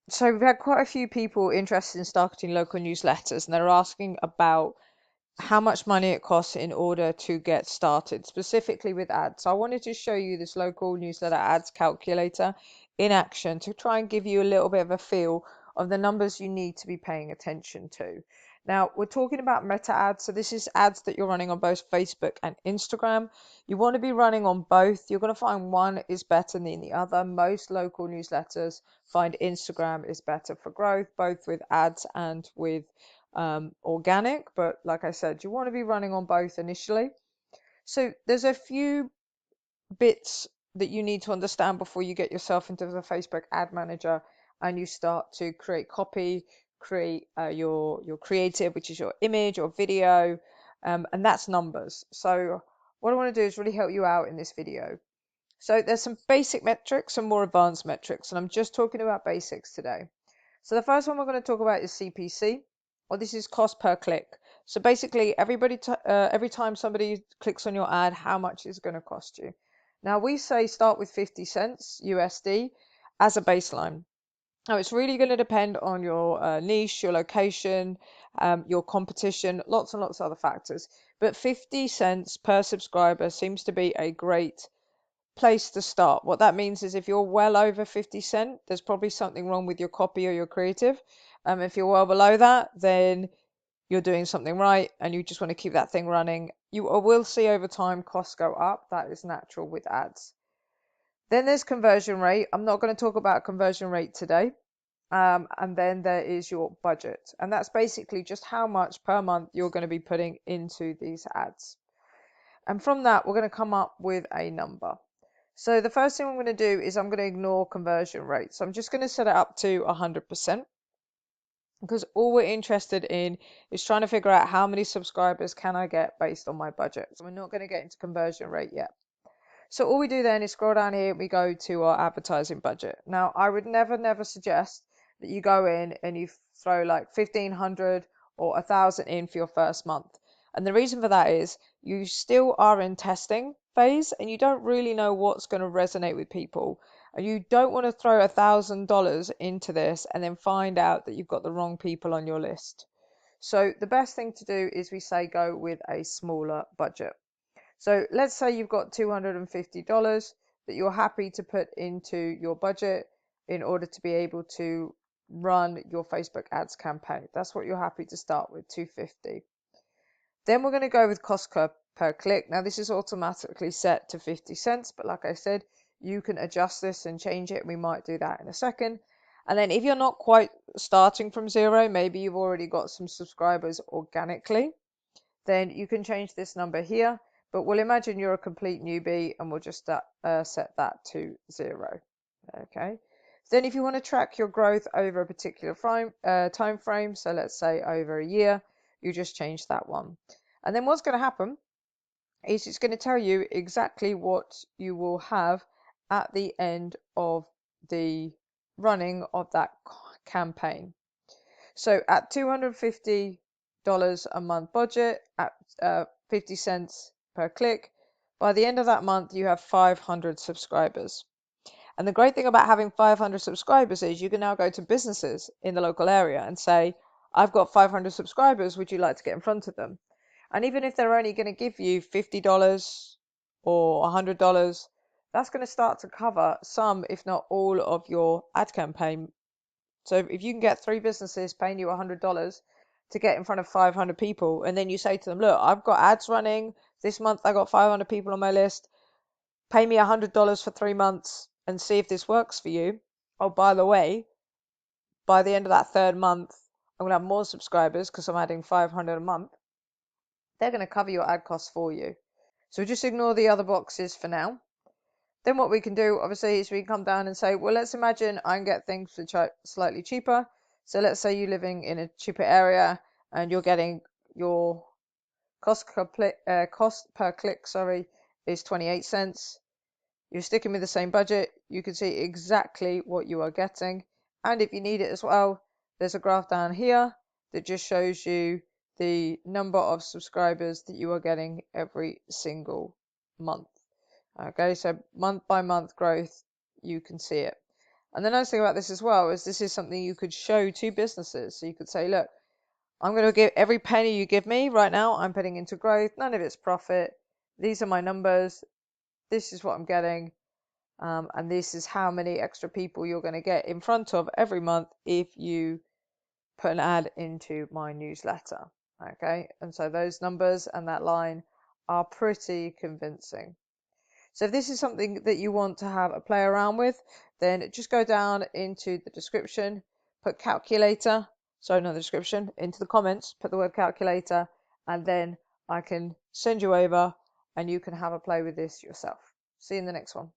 So we've had quite a few people interested in starting local newsletters, and they're asking about how much money it costs in order to get started, specifically with ads. So I wanted to show you this local newsletter ads calculator in action to try and give you a little bit of a feel of the numbers you need to be paying attention to. Now, we're talking about meta ads. So this is ads that you're running on both Facebook and Instagram. You want to be running on both. You're going to find one is better than the other. Most local newsletters find Instagram is better for growth, both with ads and with organic. But like I said, you want to be running on both initially. So there's a few bits that you need to understand before you get yourself into the Facebook ad manager and you start to create copy, create your creative, which is your image or video, and that's numbers. So what I want to do is really help you out in this video. So there's some basic metrics and more advanced metrics, and I'm just talking about basics today. So the first one we're going to talk about is CPC, or this is cost per click. So basically, every time somebody clicks on your ad, how much is it going to cost you? Now we say start with 50 cents USD as a baseline. Now it's really going to depend on your niche, your location, your competition, lots and lots of other factors. But 50 cents per subscriber seems to be a great place to start. What that means is if you're well over 50 cent, there's probably something wrong with your copy or your creative. If you're well below that, then you're doing something right and you just want to keep that thing running. You will see over time costs go up. That is natural with ads. Then there's conversion rate. I'm not going to talk about conversion rate today. And then there is your budget. And that's basically just how much per month you're going to be putting into these ads. And from that, we're going to come up with a number. So the first thing I'm going to do is I'm going to ignore conversion rate. So I'm just going to set it up to 100% because all we're interested in is trying to figure out how many subscribers can I get based on my budget. So we're not going to get into conversion rate yet. So all we do then is scroll down here and we go to our advertising budget. Now, I would never suggest that you go in and you throw like 1,500 or 1,000 in for your first month. And the reason for that is you still are in testing phase and you don't really know what's going to resonate with people. And you don't want to throw $1,000 into this and then find out that you've got the wrong people on your list. So the best thing to do is we say go with a smaller budget. So let's say you've got $250 that you're happy to put into your budget in order to be able to run your Facebook ads campaign. That's what you're happy to start with, $250. Then we're going to go with cost per click. Now this is automatically set to 50 cents, but like I said, you can adjust this and change it. We might do that in a second. And then if you're not quite starting from zero, maybe you've already got some subscribers organically, then you can change this number here. But we'll imagine you're a complete newbie and we'll just set that to 0. Okay. Then if you want to track your growth over a particular time frame, so let's say over a year, you just change that one. And then what's going to happen is it's going to tell you exactly what you will have at the end of the running of that campaign. So at $250 a month budget at 50 cents per click, by the end of that month you have 500 subscribers. And the great thing about having 500 subscribers is you can now go to businesses in the local area and say, I've got 500 subscribers, would you like to get in front of them? And even if they're only going to give you $50 or $100, that's going to start to cover some, if not all, of your ad campaign. So if you can get 3 businesses paying you $100 to get in front of 500 people, and then you say to them, look, I've got ads running this month, I got 500 people on my list, pay me $100 for 3 months and see if this works for you. Oh, by the way, by the end of that 3rd month, I'm going to have more subscribers because I'm adding 500 a month. They're going to cover your ad costs for you. So just ignore the other boxes for now. Then what we can do, obviously, is we can come down and say, well, let's imagine I can get things for slightly cheaper. So let's say you're living in a cheaper area and you're getting your cost per click, is 28 cents. You're sticking with the same budget. You can see exactly what you are getting. And if you need it as well, there's a graph down here that just shows you the number of subscribers that you are getting every single month. Okay, so month by month growth, you can see it. And the nice thing about this as well is this is something you could show to businesses. So you could say, look, I'm going to give every penny you give me right now, I'm putting into growth. None of it's profit. These are my numbers. This is what I'm getting. And this is how many extra people you're going to get in front of every month if you put an ad into my newsletter. Okay, and so those numbers and that line are pretty convincing. So if this is something that you want to have a play around with, then just go down into the description, put calculator, sorry, not the description, into the comments, put the word calculator, and then I can send you over and you can have a play with this yourself. See you in the next one.